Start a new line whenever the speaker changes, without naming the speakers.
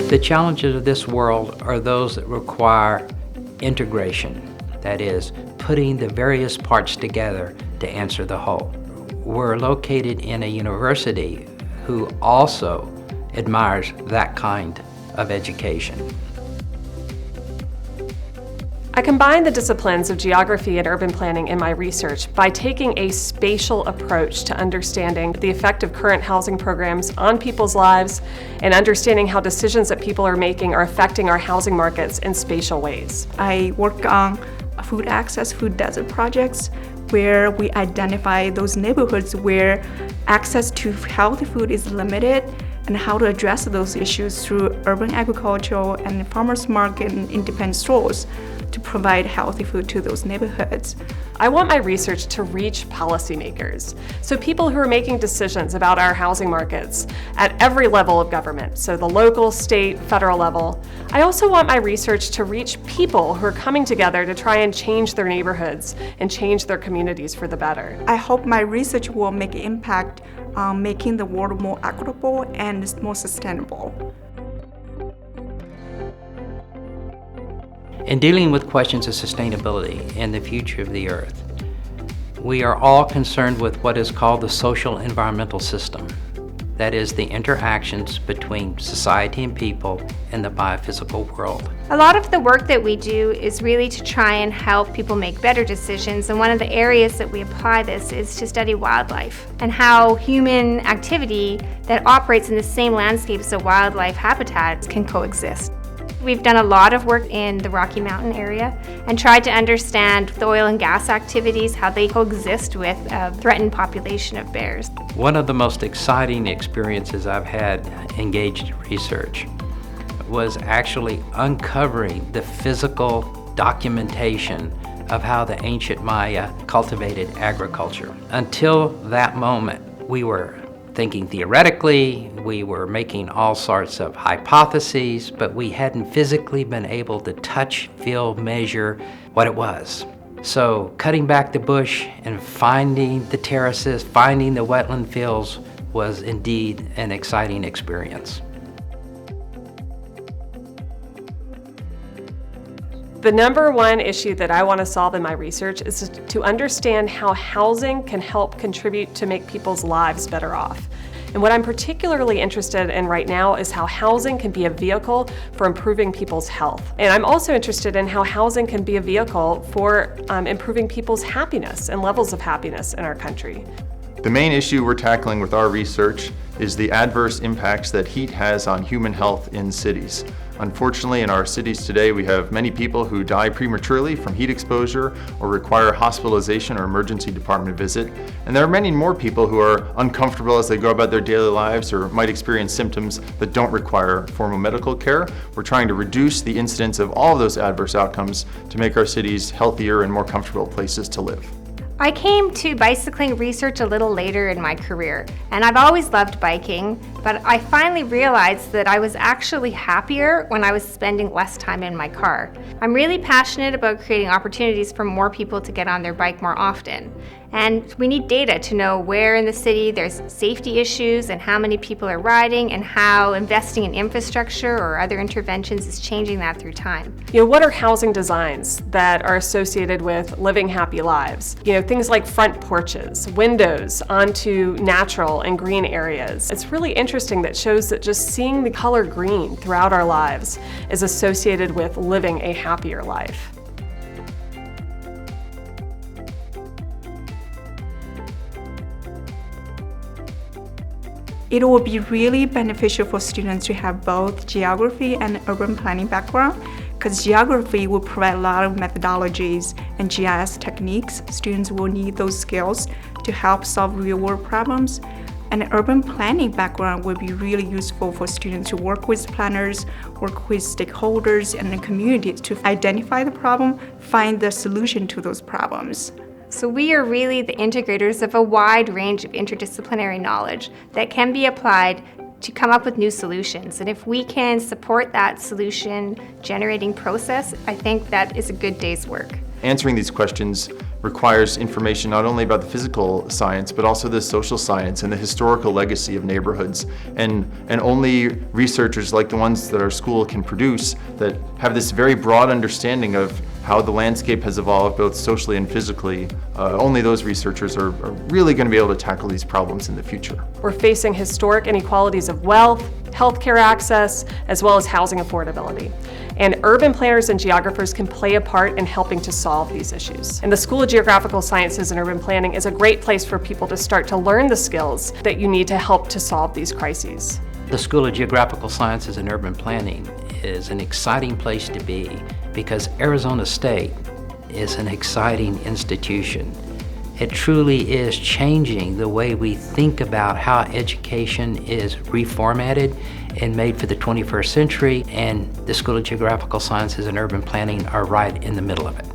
The challenges of this world are those that require integration, that is, putting the various parts together to answer the whole. We're located in a university who also admires that kind of education.
I combine the disciplines of geography and urban planning in my research by taking a spatial approach to understanding the effect of current housing programs on people's lives and understanding how decisions that people are making are affecting our housing markets in spatial ways.
I work on food access, food desert projects where we identify those neighborhoods where access to healthy food is limited and how to address those issues through urban agriculture and farmers market and independent stores to provide healthy food to those neighborhoods.
I want my research to reach policymakers, so people who are making decisions about our housing markets at every level of government, so the local, state, federal level. I also want my research to reach people who are coming together to try and change their neighborhoods and change their communities for the better.
I hope my research will make an impact on making the world more equitable and more sustainable.
In dealing with questions of sustainability and the future of the Earth, we are all concerned with what is called the social environmental system. That is, the interactions between society and people in the biophysical world.
A lot of the work that we do is really to try and help people make better decisions, and one of the areas that we apply this is to study wildlife and how human activity that operates in the same landscape as a wildlife habitat can coexist. We've done a lot of work in the Rocky Mountain area and tried to understand the oil and gas activities, how they coexist with a threatened population of bears.
One of the most exciting experiences I've had engaged in research was actually uncovering the physical documentation of how the ancient Maya cultivated agriculture. Until that moment, we were thinking theoretically, we were making all sorts of hypotheses, but we hadn't physically been able to touch, feel, measure what it was. So cutting back the bush and finding the terraces, finding the wetland fields was indeed an exciting experience.
The number one issue that I want to solve in my research is to understand how housing can help contribute to make people's lives better off. And what I'm particularly interested in right now is how housing can be a vehicle for improving people's health. And I'm also interested in how housing can be a vehicle for improving people's happiness and levels of happiness in our country.
The main issue we're tackling with our research is the adverse impacts that heat has on human health in cities. Unfortunately, in our cities today, we have many people who die prematurely from heat exposure or require hospitalization or emergency department visit. And there are many more people who are uncomfortable as they go about their daily lives or might experience symptoms that don't require formal medical care. We're trying to reduce the incidence of all of those adverse outcomes to make our cities healthier and more comfortable places to live.
I came to bicycling research a little later in my career, and I've always loved biking, but I finally realized that I was actually happier when I was spending less time in my car. I'm really passionate about creating opportunities for more people to get on their bike more often. And we need data to know where in the city there's safety issues and how many people are riding and how investing in infrastructure or other interventions is changing that through time.
What are housing designs that are associated with living happy lives? Things like front porches, windows onto natural and green areas. It's really interesting that shows that just seeing the color green throughout our lives is associated with living a happier life.
It will be really beneficial for students to have both geography and urban planning background, because geography will provide a lot of methodologies and GIS techniques. Students will need those skills to help solve real-world problems. And urban planning background will be really useful for students to work with planners, work with stakeholders and the communities to identify the problem, find the solution to those problems.
So we are really the integrators of a wide range of interdisciplinary knowledge that can be applied to come up with new solutions. And if we can support that solution generating process, I think that is a good day's work.
Answering these questions requires information not only about the physical science, but also the social science and the historical legacy of neighborhoods. And only researchers like the ones that our school can produce that have this very broad understanding of how the landscape has evolved both socially and physically, only those researchers are really going to be able to tackle these problems in the future.
We're facing historic inequalities of wealth, healthcare access, as well as housing affordability. And urban planners and geographers can play a part in helping to solve these issues. And the School of Geographical Sciences and Urban Planning is a great place for people to start to learn the skills that you need to help to solve these crises.
The School of Geographical Sciences and Urban Planning is an exciting place to be because Arizona State is an exciting institution. It truly is changing the way we think about how education is reformatted and made for the 21st century, and the School of Geographical Sciences and Urban Planning are right in the middle of it.